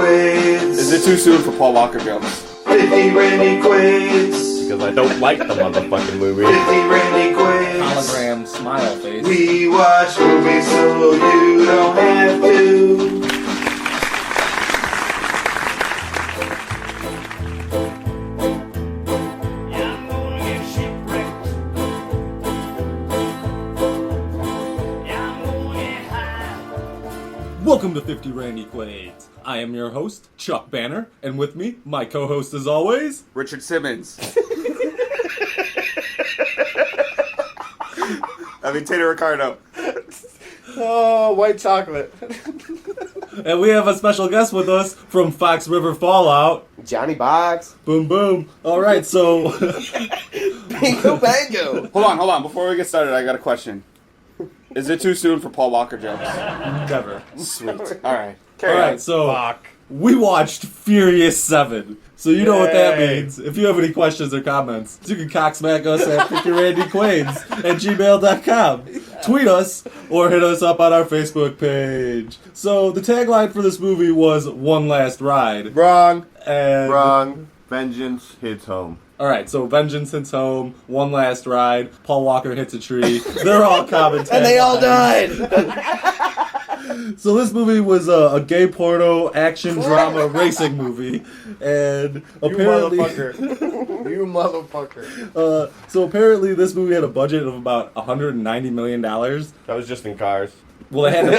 quids. Is it too soon for Paul Walker jokes? 50 Randy quids. Because I don't like the motherfucking movie. 50 Randy quids. Hologram smile face. We watch movies so you don't have to. Welcome to 50 Randy Quaid. I am your host, Chuck Banner, and with me, my co-host as always, Richard Simmons. Tater Ricardo. Oh, white chocolate. and we have a special guest with us from Fox River Fallout. Johnny Box. Boom, boom. All right, so... Bingo bango. Hold on. Before we get started, I got a question. Is it too soon for Paul Walker jokes? Never. Sweet. All right. All right, so we watched Furious 7. So you know what that means. If you have any questions or comments, you can cocksmack us at 50randyquains at gmail.com. Tweet us or hit us up on our Facebook page. So the tagline for this movie was One Last Ride. Wrong. And Wrong. Vengeance hits home. Alright, so Vengeance hits home, One Last Ride, Paul Walker hits a tree. They're all common taglines. And they all died. So this movie was a gay porno action drama racing movie, and apparently, You motherfucker. So apparently this movie had a budget of about $190 million. That was just in Cars. Well, they had to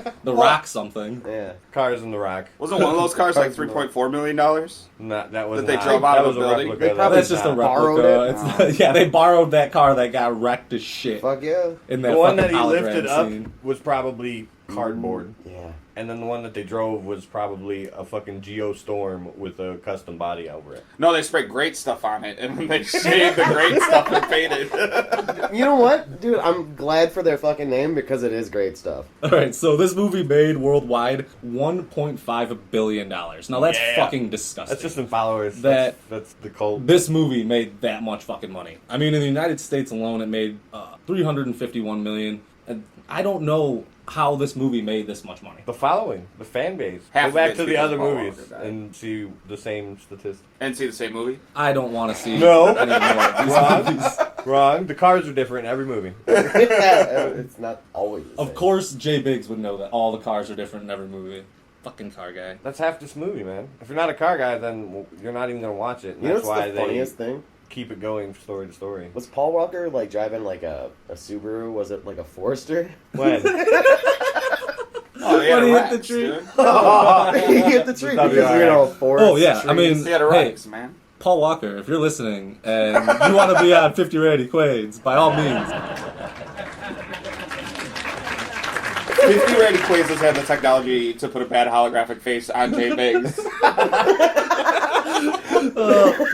pay The Rock something. Yeah. Cars and The Rock. Wasn't one of those cars like $3.4 million? That was That they drove out that of was a building? replica. They probably That's just a borrowed replica. it? It's not, yeah, they borrowed that car that got wrecked as shit Fuck yeah. in that The one fucking that he hologram lifted up scene. was probably cardboard. Yeah. And then the one that they drove was probably a fucking Geostorm with a custom body over it. No, they sprayed great stuff on it, and then they shaved the great stuff and painted. You know what? Dude, I'm glad for their fucking name because it is great stuff. Alright, so this movie made worldwide $1.5 billion. Now that's fucking disgusting. That's just in followers. That- that's the cult. This movie made that much fucking money. I mean, in the United States alone, it made $351 million. And I don't know how this movie made this much money. The following, the fan base. Half Go of back it's to the because other Paul movies Walker died. and see the same statistics. And see the same movie? I don't want to see No. any more of these Wrong. movies. Wrong. The cars are different in every movie. It's not always the Of same. course, Jay Biggs would know that all the cars are different in every movie. Fucking car guy. That's half this movie, man. If you're not a car guy, then you're not even gonna watch it. And You know that's what's why the they funniest thing? keep it going story to story. Was Paul Walker like driving like a Subaru? Was it like a Forester? When? Oh, he had When a he hit Rex, the tree. dude. He hit the tree because forest. Oh, yeah, I mean- trees. He had a Hey. Rex, man. Paul Walker, if you're listening and you want to be on 50 Randy Quaid's, by all means. 50 Randy Quaid has had the technology to put a bad holographic face on Jay Biggs.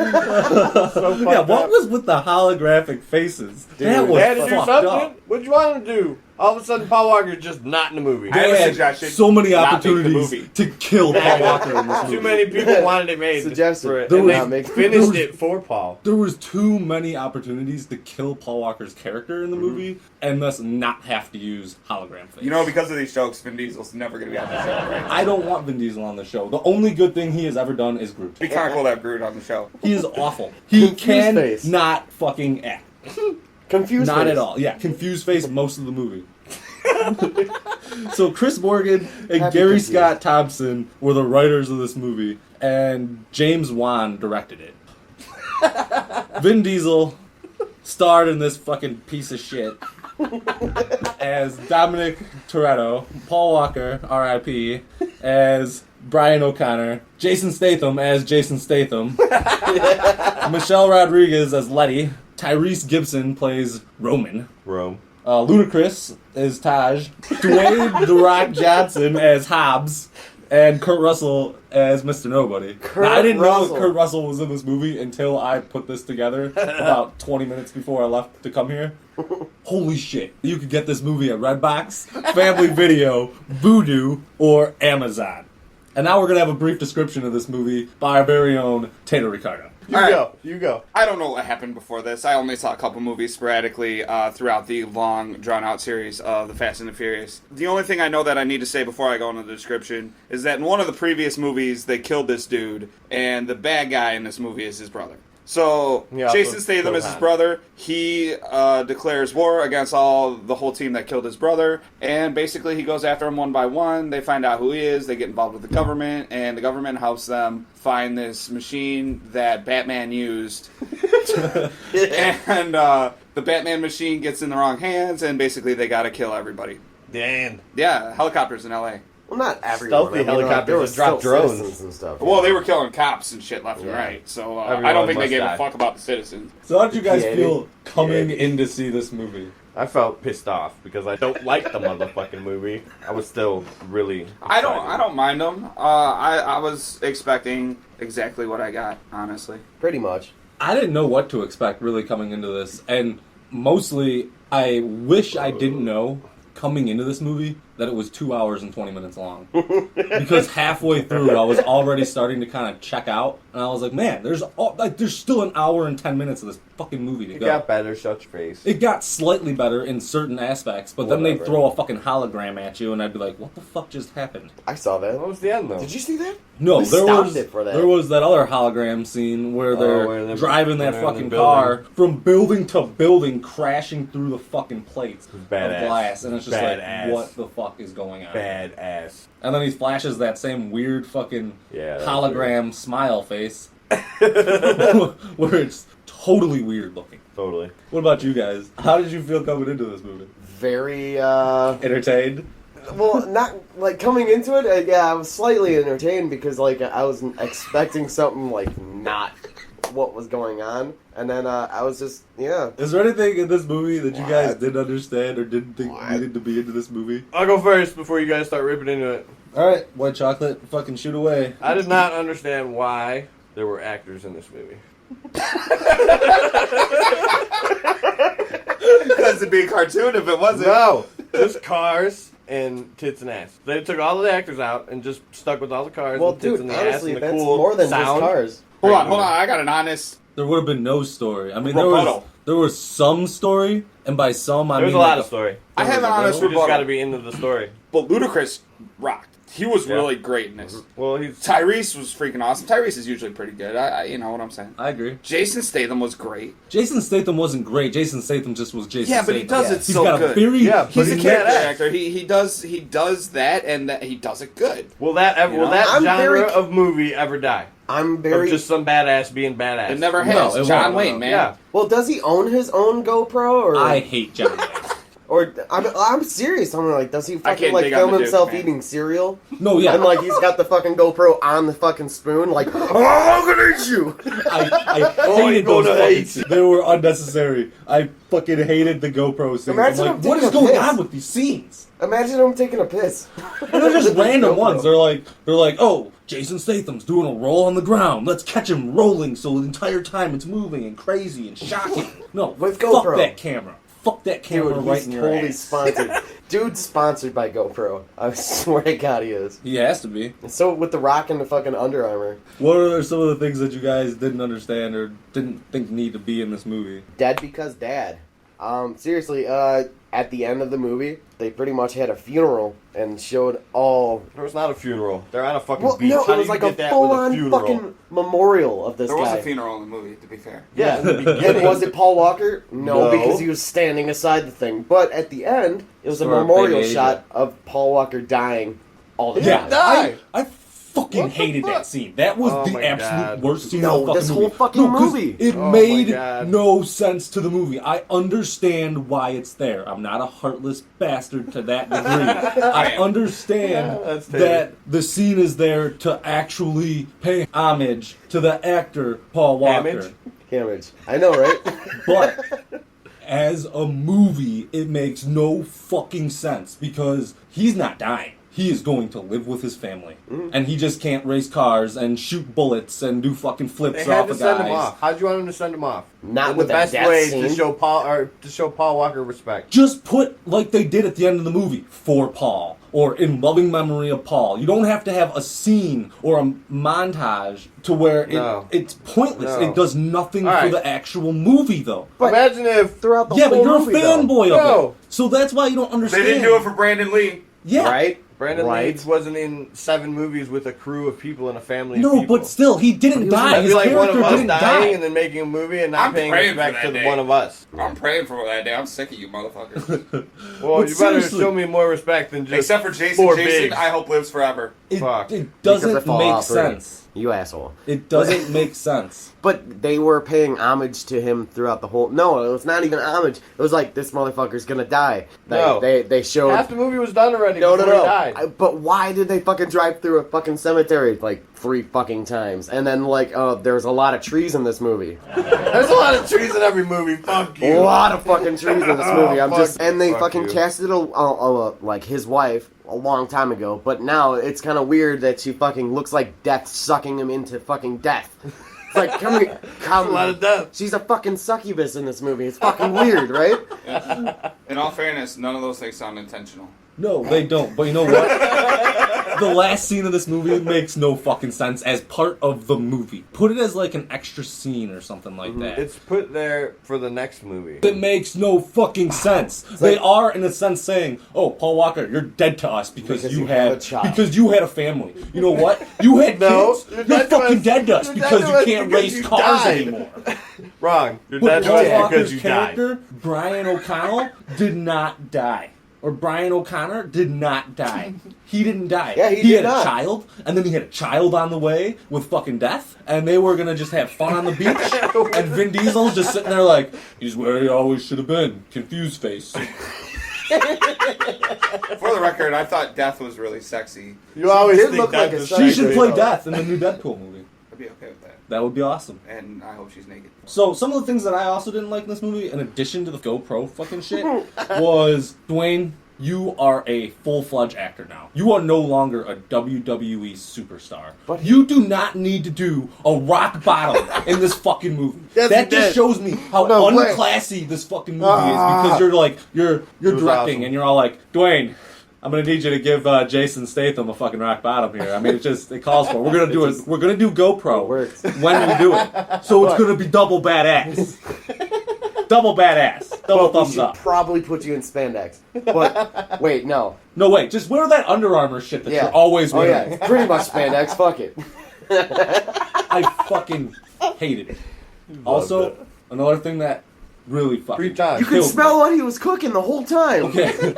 Yeah, what was with the holographic faces? That Dude, was They had to do fucked something. up. What'd you want to do? All of a sudden, Paul Walker's just not in the movie. I have a They had suggestion. so many Not make the opportunities movie. to kill Paul Walker in this Too movie. many people wanted it made Suggested. for it, There and was- they make- finished there it for Paul. There was too many opportunities to kill Paul Walker's character in the movie and thus not have to use hologram face. You know, because of these jokes, Vin Diesel's never going to be on the show, right? I don't want Vin Diesel on the show. The only good thing he has ever done is Groot. It'd be kind of cool to have Groot on the show. He is awful. He Confused face. not fucking act. Confused. Not face. at all. Yeah, confused face most of the movie. So Chris Morgan and Happy Gary confused. Scott Thompson were the writers of this movie, and James Wan directed it. Vin Diesel starred in this fucking piece of shit as Dominic Toretto, Paul Walker, R.I.P., as Brian O'Connor, Jason Statham as Jason Statham, Michelle Rodriguez as Letty, Tyrese Gibson plays Roman, Rome. Ludacris as Taj, Dwayne The Rock Johnson as Hobbs, and Kurt Russell as Mr. Nobody. Now, I didn't know Kurt Russell was in this movie until I put this together about 20 minutes before I left to come here. Holy shit. You could get this movie at Redbox, Family Video, Vudu, or Amazon. And now we're going to have a brief description of this movie by our very own Tater Ricardo. You go. I don't know what happened before this. I only saw a couple movies sporadically throughout the long, drawn-out series of the Fast and the Furious. The only thing I know that I need to say before I go into the description is that in one of the previous movies, they killed this dude, and the bad guy in this movie is his brother. So, Yeah, Jason so Statham go is his on. brother. He declares war against the whole team that killed his brother, and basically he goes after them one by one. They find out who he is. They get involved with the government, and the government helps them find this machine that Batman used. And the Batman machine gets in the wrong hands, and basically they gotta kill everybody. Damn. Yeah, helicopters in L.A. Well, not everyone. Stealthy I mean, like, helicopters there that was drop still drones. citizens and stuff. Well, they were killing cops and shit left and Yeah. right, so I Everyone don't think they must gave die. a fuck about the citizens. So how did you guys Yeah, feel coming yeah. in to see this movie? I felt pissed off because I don't like the motherfucking movie. I was still really I excited. don't mind them. I was expecting exactly what I got, honestly. Pretty much. I didn't know what to expect really coming into this, and mostly I wish I didn't know coming into this movie that it was 2 hours and 20 minutes long. Because halfway through I was already starting to kind of check out, and I was like, man, there's still an hour and 10 minutes of this fucking movie to It go. got better, shut your face. It got slightly better in certain aspects, but then they'd Whatever. throw a fucking hologram at you, and I'd be like, what the fuck just happened? I saw that. What was the end, though? Did you see that? No, We there stopped was it for that. there was that other hologram scene where they're where they're- driving that they're in the fucking building. car from building to building, crashing through the fucking plates of Badass. glass, and it's just Badass. like, what the fuck is going on? Badass. And then he flashes that same weird fucking Yeah, that was hologram smile face, where it's totally weird looking. Totally. What about you guys? How did you feel coming into this movie? Very, Entertained? well, not, like, coming into it, yeah, I was slightly entertained because, like, I was expecting something, like, not what was going on. And then, I was just, yeah. Is there anything in this movie that you guys What? didn't understand or didn't think What? needed to be into this movie? I'll go first before you guys start ripping into it. Alright, white chocolate, fucking shoot away. I did not understand why there were actors in this movie. Because it'd be a cartoon if it wasn't. No! Just cars and tits and ass. They took all the actors out and just stuck with all the cars Well, and tits dude, and the honestly, ass and the that's cool more than sound. just cars. Hold on. I got an honest. There would have been no story. I mean, Rebuttal. there was some story, and by some I There's mean a lot like of story. I have an honest We just got to rebuttal. be into the story. But Ludacris rocked. He was Yeah. really great in this. Well, he's... Tyrese was freaking awesome. Tyrese is usually pretty good. I you know what I'm saying. I agree. Jason Statham was great. Jason Statham wasn't great. Jason Statham just was Jason. Yeah, but he Statham. does it He's so got good. a very Yeah, but He's a he character can't act. actor. He does that, and he does it good. Will that You know? that I'm genre very- of movie ever die? I'm very... Of just some badass being badass. It never No, has. it John won't. Wayne, man. Yeah. Well, does he own his own GoPro, or... I hate John Wayne. Or, I'm serious. I'm like, does he fucking, can't like, dig on film the dude, himself man. eating cereal? No, yeah, And, like, he's got the fucking GoPro on the fucking spoon, like, oh, I'm gonna eat you! I Oh, hated you're those gonna fucking hate. scenes. They were unnecessary. I fucking hated the GoPro scenes. Imagine I'm him like, what is taking a going piss. on with these scenes? Imagine him taking a piss. And they're just With his random GoPro. ones. They're like, oh, Jason Statham's doing a roll on the ground. Let's catch him rolling so the entire time it's moving and crazy and shocking. No, With fuck GoPro. that camera. Fuck that camera Dude, right he's in your totally ass. sponsored. Dude's sponsored by GoPro. I swear to God he is. He has to be. And so with the Rock and the fucking Under Armour. What are some of the things that you guys didn't understand or didn't think need to be in this movie? Dead because dad. Seriously, at the end of the movie, they pretty much had a funeral and showed all... There was not a funeral. They're on a fucking Well, beach. no, How it do was you like a get that with full-on funeral? fucking memorial of this There was guy. a funeral in the movie, to be fair. Yeah, in the And beginning. was it Paul Walker? No, No. because he was standing aside the thing. But at the end, it was a For a memorial big shot of Paul Walker dying all the Yeah, time. die. I fucking What the hated fuck? that scene. That was Oh the my absolute God. worst scene No, of the fucking this movie. whole fucking No, 'cause movie. It Oh my made God. no sense to the movie. I understand why it's there. I'm not a heartless bastard to that degree. I understand Yeah, that's terrible. that the scene is there to actually pay homage to the actor Paul Walker. Damage? Cambridge. I know, right? But as a movie, it makes no fucking sense because he's not dying. He is going to live with his family. And he just can't race cars and shoot bullets and do fucking flips They had off to of send guys. him off. How'd you want him to send him off? Not In with the a best death way scene. to show Paul Walker respect. Just put like they did at the end of the movie for Paul. or in loving memory of Paul. You don't have to have a scene or a montage to where No. it's pointless. No. It does nothing All for right. the actual movie, though. But Imagine if throughout the Yeah, whole but you're a movie, though. fanboy of No. it. So that's why you don't They understand. didn't do it for Brandon Lee. Yeah. Right? Brandon Right. Leeds wasn't in 7 movies with a crew of people and a family No, of people. but still, he didn't die. That'd His be like one character of us didn't dying die. and then making a movie and not I'm paying praying for respect that to day. one of us. I'm praying for that day. I'm sick of you motherfuckers. Well, But you better seriously. show me more respect than just Except for Jason. 4 Jason, bigs. I hope lives forever. Fuck. It Because doesn't of Fallout make 3. sense. You asshole. It doesn't make sense. But they were paying homage to him throughout the whole. No, it was not even homage. It was like, this motherfucker's gonna die. No. They showed. Half the movie was done already No, before he died. But why did they fucking drive through a fucking cemetery like 3 fucking times? And then like, there's a lot of trees in this movie. There's a lot of trees in every movie. Fuck A you. lot of fucking trees in this movie. I'm Fuck just, and they fuck fucking you. casted like his wife a long time ago. But now it's kind of weird that she fucking looks like death sucking him into fucking death. It's like, come here, come. A lot of death. She's a fucking succubus in this movie. It's fucking weird, right? In all fairness, none of those things sound intentional. No, they don't. But you know what? The last scene of this movie makes no fucking sense as part of the movie. Put it as like an extra scene or something like that. It's put there for the next movie. That makes no fucking sense. They are, in a sense, saying, "Oh, Paul Walker, you're dead to us because Because you you have a had child." because you had a family. You know what? You had No, kids. you're You're dead to fucking us. dead to us You're because dead to you us can't because race you cars died. anymore." Wrong. You're But dead to Paul us because Walker's you died. character, Brian O'Connell, did not die. Or Brian O'Connor did not die. He didn't die. Yeah, he he did had not. a child, and then he had a child on the way with fucking death, and they were gonna just have fun on the beach. And Vin Diesel's just sitting there like, he's where he always should have been, confused face. For the record, I thought Death was really sexy. You always did think look like that a the She should play though. Death in the new Deadpool movie. I'd be okay with that. That would be awesome. And I hope she's naked. So some of the things that I also didn't like in this movie, in addition to the GoPro fucking shit, was Dwayne, you are a full-fledged actor now. You are no longer a WWE superstar. But you do not need to do a rock bottom in this fucking movie. Yes, that he just did. shows me how No way. unclassy this fucking movie is, because you're like you're was directing awesome. and you're all like, Dwayne, I'm gonna need you to give Jason Statham a fucking rock bottom here. I mean, it calls for it. We're gonna do it. We're gonna do GoPro It works. when we do it. So it's gonna be double badass. Double badass. Double But we thumbs should up. probably put you in spandex. But wait, no. No, wait. Just wear that Under Armour shit that Yeah. you're always Oh yeah, wearing. it's pretty much spandex. Fuck it. I fucking hated it. Also, it. another thing that really fucking 3 times. You could killed me. smell what he was cooking the whole time. Okay.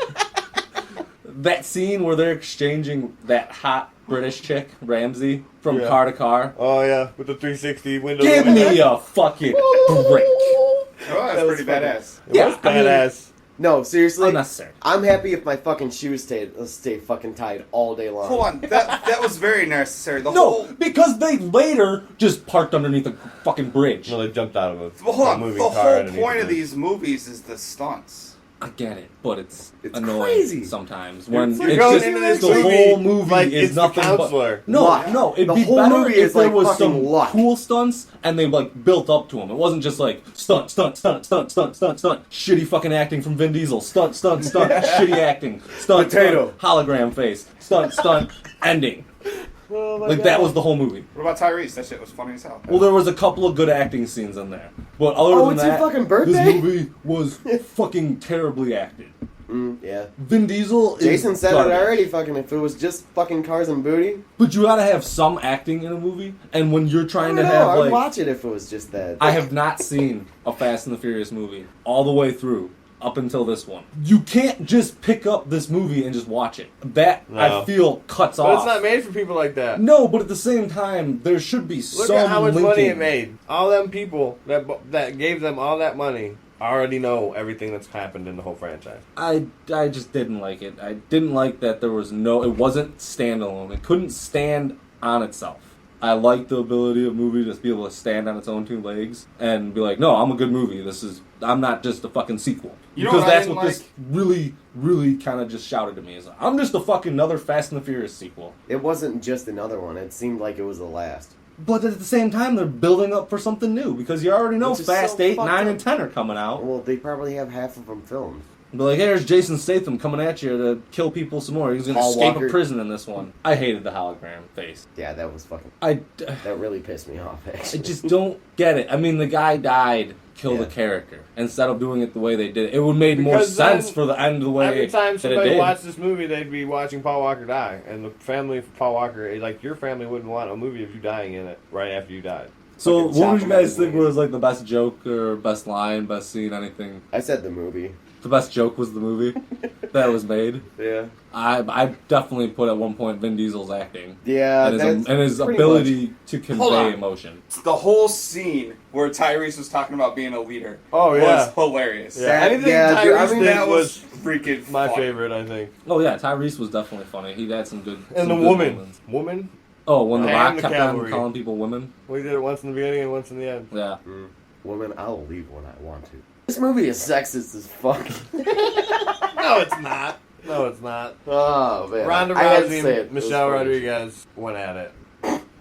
That scene where they're exchanging that hot British chick, Ramsey, from Yeah. car to car. Oh yeah, with the 360 window. Give me a fucking break. Oh, that's That was pretty funny. badass. It Yeah, was I mean- badass. No, seriously. Unnecessary. I'm happy if my fucking shoes stay fucking tied all day long. Hold on, that was very necessary. The No, whole because they later just parked underneath a fucking bridge. No, they jumped out of a, well, hold a on. moving The car whole underneath point the of bridge. these movies is the stunts. I get it, but it's It's annoying crazy. sometimes when You're it's going just into this the movie whole movie like is it's the nothing counselor. but no, Luck. no. It'd The be whole better movie if is there like was fucking some luck. cool stunts and they like built up to them. It wasn't just like stunt, stunt, stunt, stunt, stunt, stunt, stunt. Shitty fucking acting from Vin Diesel. Stunt, stunt, stunt. Shitty acting. Stunt, Potato. stunt. Hologram face. Stunt, stunt. Ending. Oh my Like God. that was the whole movie. What about Tyrese? That shit was funny as hell. Well, there was a couple of good acting scenes in there, but other Oh, than it's your that, fucking birthday? this movie was fucking terribly acted. Yeah. Vin Diesel is Jason said garbage. it already. Fucking, if it was just fucking cars and booty, But you gotta have some acting in a movie, and when you're I trying don't to know. have I'd like, watch it if it was just that. I have not seen a Fast and the Furious movie all the way through up until this one. You can't just pick up this movie and just watch it. That No. I feel cuts But off. it's not made for people like that. No, but at the same time, there should be Look some at how much linking. money it made. All them people that gave them all that money already know everything that's happened in the whole franchise. I just didn't like it. I didn't like that there was no. It wasn't standalone. It couldn't stand on itself. I like the ability of a movie to be able to stand on its own 2 legs and be like, no, I'm a good movie. I'm not just a fucking sequel. You know Because what I that's didn't what this really, really kind of just shouted to me. Is I'm just a fucking another Fast and the Furious sequel. It wasn't just another one. It seemed like it was the last. But at the same time, they're building up for something new because you already know Which is Fast so 8, fucked 9, up. and 10 are coming out. Well, they probably have half of them filmed. Be like, hey, there's Jason Statham coming at you to kill people some more. He's gonna Paul escape Walker. a prison in this one. I hated the hologram face. Yeah, that was fucking. I That really pissed me off. Actually, just don't get it. I mean, the guy died. Kill Yeah. the character instead of doing it the way they did it. It would have made more Because then sense for the end of the way Every time that it somebody did. watched this movie, they'd be watching Paul Walker die, and the family for Paul Walker, like your family wouldn't want a movie of you dying in it right after you died. So, Fucking what chop would you him up guys in think ways. was like the best joke or best line, best scene, anything? I said the movie. The best joke was the movie that was made. Yeah. I definitely put at one point Vin Diesel's acting Yeah, and his, that's his pretty ability to Hold convey on. emotion. The whole scene where Tyrese was talking about being a leader Oh, yeah. was hilarious. Yeah, That- anything yeah, dude, I Tyrese mean, did That was was freaking my fun. favorite, I think. Oh yeah, Tyrese was definitely funny. He had some good. And some the good woman. moments. Woman? Oh, when the And Rock the kept cavalry. on calling people women. We did it once in the beginning and once in the end. Yeah. Woman, I'll leave when I want to. This movie is sexist as fuck. No, it's not. No, it's not. Oh man, Ronda I had to Rousey say it. and It was Michelle funny. Rodriguez went at it.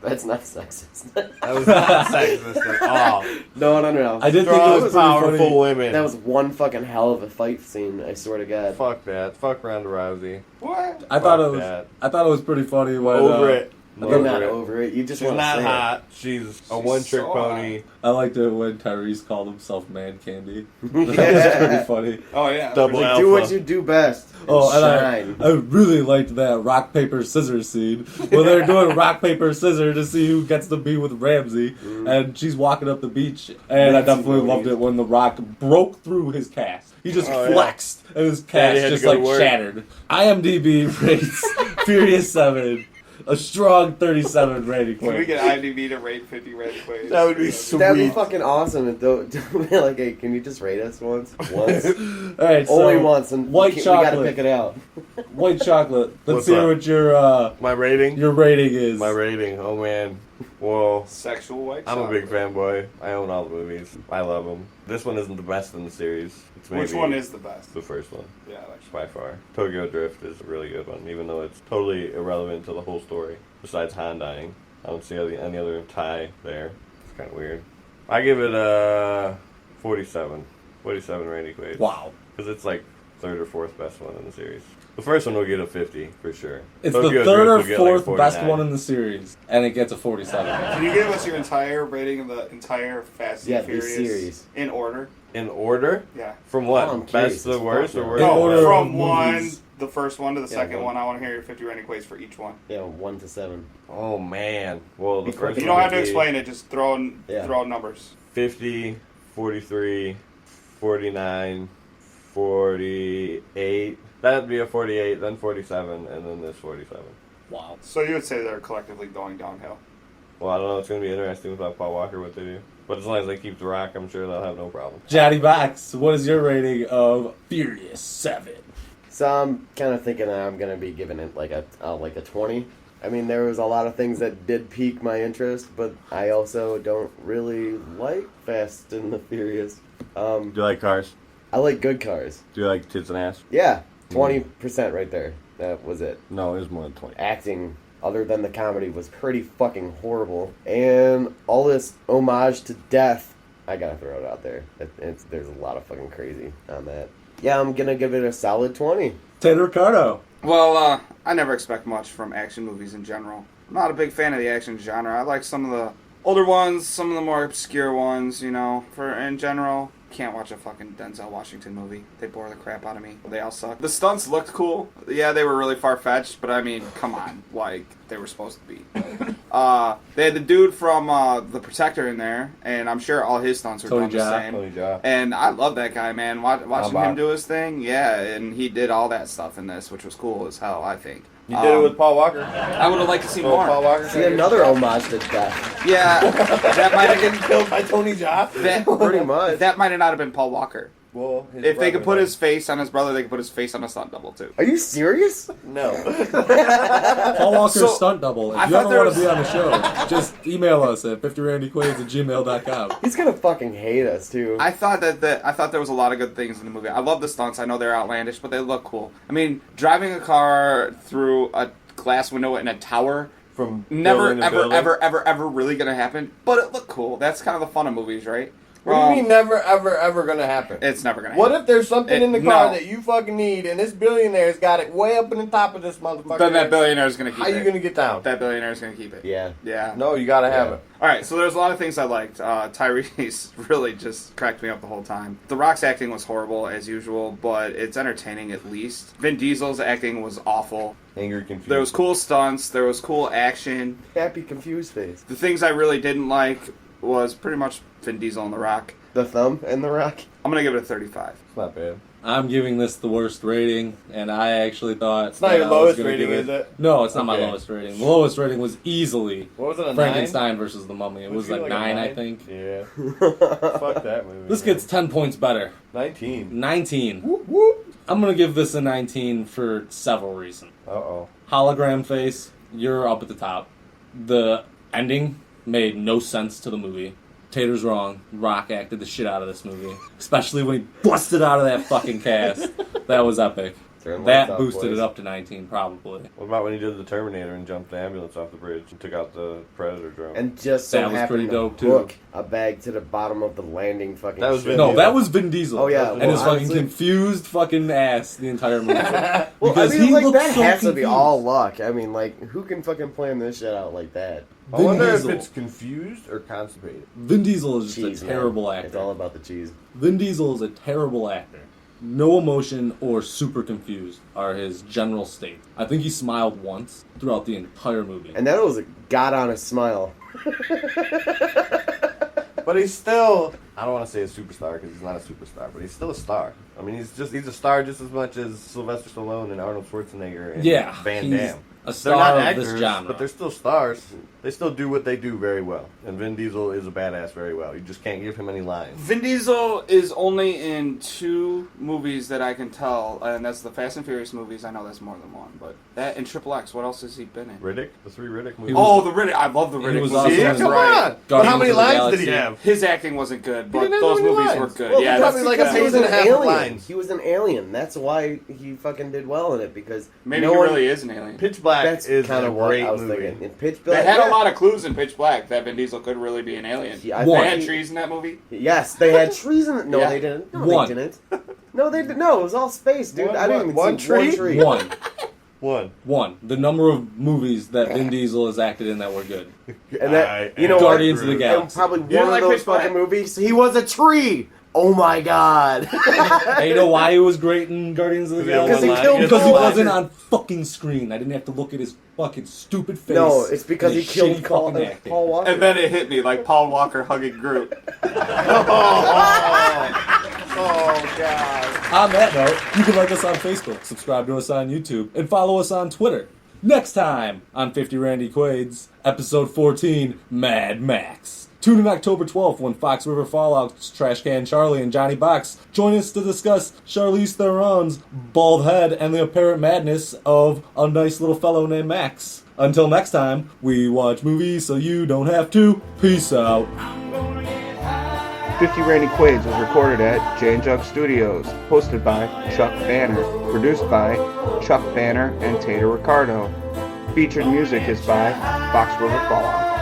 That's not sexist. That was not sexist at all. No. I did think it Strong, was pretty powerful funny. women. That was one fucking hell of a fight scene. I swear to God. Fuck that. Fuck Ronda Rousey. What? I thought Fuck it was. that. I thought it was pretty funny when Over it. You're Over not it. over it. You just She's want to not say hot. She's a one-trick so pony. I liked it when Tyrese called himself Man Candy. it. That was Yeah. pretty funny. Oh yeah. Double Like, alpha. do what you do best. And Oh, and shine. I really liked that rock paper scissors scene where they're doing rock paper scissors to see who gets to be with Ramsey, and she's walking up the beach. And I definitely loved it when the rock broke through his cast. He just Oh, yeah. flexed, and his Yeah, he cast had to just go to like work. shattered. IMDb rates Furious 7 a strong 37 rating. Can we point. get IMDb to rate 50 Red Quays? That would be sweet. That'd be fucking awesome. And don't be like, hey, can you just rate us once? Once. All right, so Only once, and white we gotta chocolate. pick it out. White chocolate. Let's What's hear up? what your My rating? rating is. My rating. Oh, man. Well, Sexual white I'm a chocolate. big fanboy. I own all the movies. I love them. This one isn't the best in the series. It's Which maybe one is the best? the first one? Yeah, that's By far. Tokyo Drift is a really good one, even though it's totally irrelevant to the whole story. Besides Han dying. I don't see any other tie there. It's kind of weird. I give it a 47. 47 rating equates. Wow. Because it's like third or fourth best one in the series. The first one will get a 50 for sure. It's Tokyo the third Drift or will get like a fourth best 49. one in the series, and it gets a 47. Can you give us your entire rating of the entire Fast and Yeah, the Furious series. in order? In order? Yeah. From what? Oh, I'm curious Best to as worst fuck or now. worst? In No, order from of one, movies. the first one to the Yeah, second one. one. I want to hear your 50 rating equates for each one. Yeah, 1 to 7. Oh man. Well, the first You one don't have would to be explain it. Just throw Yeah. numbers. 50, 43, 49, 48. That'd be a 48, then 47, and then this 47. Wow. So you would say they're collectively going downhill. Well, I don't know. It's going to be interesting without Paul Walker what they do. But as long as they keep the rock, I'm sure they'll have no problem. Jaddy Box, what is your rating of Furious 7? So I'm kind of thinking that I'm gonna be giving it like a 20. I mean, there was a lot of things that did pique my interest, but I also don't really like Fast and the Furious. Do you like cars? I like good cars. Do you like tits and ass? Yeah, 20% right there. That was it. No, it was more than 20. Acting, other than the comedy, was pretty fucking horrible. And all this homage to death, I gotta throw it out there. There's a lot of fucking crazy on that. Yeah, I'm gonna give it a solid 20. Ted Ricardo. Well, I never expect much from action movies in general. I'm not a big fan of the action genre. I like some of the older ones, some of the more obscure ones, you know. In general, can't watch a fucking Denzel Washington movie. They bore the crap out of me. They all suck. The stunts looked cool. Yeah, they were really far-fetched, but I mean, come on. Like, they were supposed to be. They had the dude from The Protector in there, and I'm sure all his stunts were Tony done the Jaa. same. Tony Jaa. And I love that guy, man. Watching Bob. him do his thing, yeah, and he did all that stuff in this, which was cool as hell, I think. You did it with Paul Walker? I would have liked to see So more. Paul Walker See, another homage to death. Yeah, that might have been killed by Tony Jaa? Pretty much. that might have not have been Paul Walker. Well, If they could put his face on his brother, they could put his face on a stunt double too. Are you serious? No. Paul Walker's So, stunt double. I If you thought ever there want to was- be on the show, just email us at 50randyquays@gmail.com. He's gonna fucking hate us, too. I thought there was a lot of good things in the movie. I love the stunts. I know they're outlandish, but they look cool. I mean, driving a car through a glass window in a tower. From Never, building to ever, building. ever, ever, ever really gonna happen. But it looked cool. That's kind of the fun of movies, right? What do you mean never, ever, ever gonna happen? It's never gonna What happen. if there's something in the car no. that you fucking need, and this billionaire's got it way up in the top of this motherfucker? Then that billionaire's gonna keep How it. you gonna get down? That billionaire's gonna keep it. Yeah. Yeah. No, you gotta have Yeah. it. Alright, so there's a lot of things I liked. Tyrese really just cracked me up the whole time. The Rock's acting was horrible, as usual, but it's entertaining at least. Vin Diesel's acting was awful. Angry, confused. There was cool stunts, there was cool action. Happy confused face. The things I really didn't like was pretty much Vin Diesel and The Rock. The thumb and the rock. I'm gonna give it a 35. It's not bad. I'm giving this the worst rating, and I actually thought It's not that your I was lowest gonna rating, give is it? No, it's not my Okay. lowest rating. The lowest rating was easily What was it, a 9? Frankenstein versus the Mummy. It was Would you like like a 9, I 9? think. Yeah. Fuck that movie. This gets 10 points better. 19. 19. Whoop, whoop. I'm gonna give this a 19 for several reasons. Uh-oh. Hologram face, you're up at the top. The ending made no sense to the movie. Tater's wrong. Rock acted the shit out of this movie. Especially when he busted out of that fucking cast. That was epic. Turn lights That off, boosted boys. it up to 19, probably. What about when he did the Terminator and jumped the ambulance off the bridge and took out the Predator drone? And just so That was happened pretty to dope, too. hook a bag to the bottom of the landing fucking That was ship. Vin No, Diesel. that was Vin Diesel. Oh, yeah. And his Well, fucking honestly- confused fucking ass the entire movie. Well, Because I mean, he like, looked that so has to be confused. all luck. I mean, like, who can fucking plan this shit out like that? I Vin wonder Diesel. if it's confused or constipated. Vin Diesel is just Cheese, a man. terrible It's actor. all about the cheese. Vin Diesel is a terrible actor. No emotion or super confused are his general state. I think he smiled once throughout the entire movie. And that was a god-honest smile. But he's still, I don't want to say a superstar because he's not a superstar, but he's still a star. I mean, he's a star just as much as Sylvester Stallone and Arnold Schwarzenegger and Yeah, Van he's Damme. a They're not star of actors, this genre. but they're still stars. They still do what they do very well. And Vin Diesel is a badass very well. You just can't give him any lines. Vin Diesel is only in 2 movies that I can tell, and that's the Fast and Furious movies. I know that's more than one, but that and Triple X. What else has he been in? Riddick? The 3 Riddick movies? Oh, the Riddick. I love the He Riddick was movies. also See, in come right. on! But how many Guardians of the lines did he Galaxy. have? His acting wasn't good, but didn't have those any movies lines. were good. Well, Yeah, that's that's like a Because he was page an and a half of alien. lines. He was an alien. That's why he fucking did well in it, because maybe no he one, really is an alien. Pitch Black that's is kind a of what great I was movie. thinking. In Pitch They Black, had yeah. a lot of clues in Pitch Black that Vin Diesel could really be an alien. Yeah, I They think had he- trees in that movie. Yes, they had trees in it. No, Yeah. they didn't. No, One. they didn't. No, they didn't. No, it was all space, dude. One- I didn't even one see tree? one tree. One. One. The number of movies that Vin Diesel has acted in that were good. And that, I you know am what? Guardians of the Groot. Galaxy. And probably You one didn't of like those Pitch Black? fucking movies, he was a tree. Oh my god. And you know why he was great in Guardians of the Because Galaxy? he killed Because he Paul wasn't Walker. on fucking screen. I didn't have to look at his fucking stupid face. No, it's because and he his killed shitty Paul, fucking acting. Paul Walker. And then it hit me like Paul Walker hugging Groot. Oh, God. On that note, you can like us on Facebook, subscribe to us on YouTube, and follow us on Twitter. Next time on 50 Randy Quaid's episode 14, Mad Max. Tune in October 12th when Fox River Fallout's Trash Can Charlie and Johnny Box join us to discuss Charlize Theron's bald head and the apparent madness of a nice little fellow named Max. Until next time, we watch movies so you don't have to. Peace out. 50 Randy Quaid's was recorded at Jane Jug Studios, hosted by Chuck Banner, produced by Chuck Banner and Tater Ricardo. Featured music is by Fox River Fallout.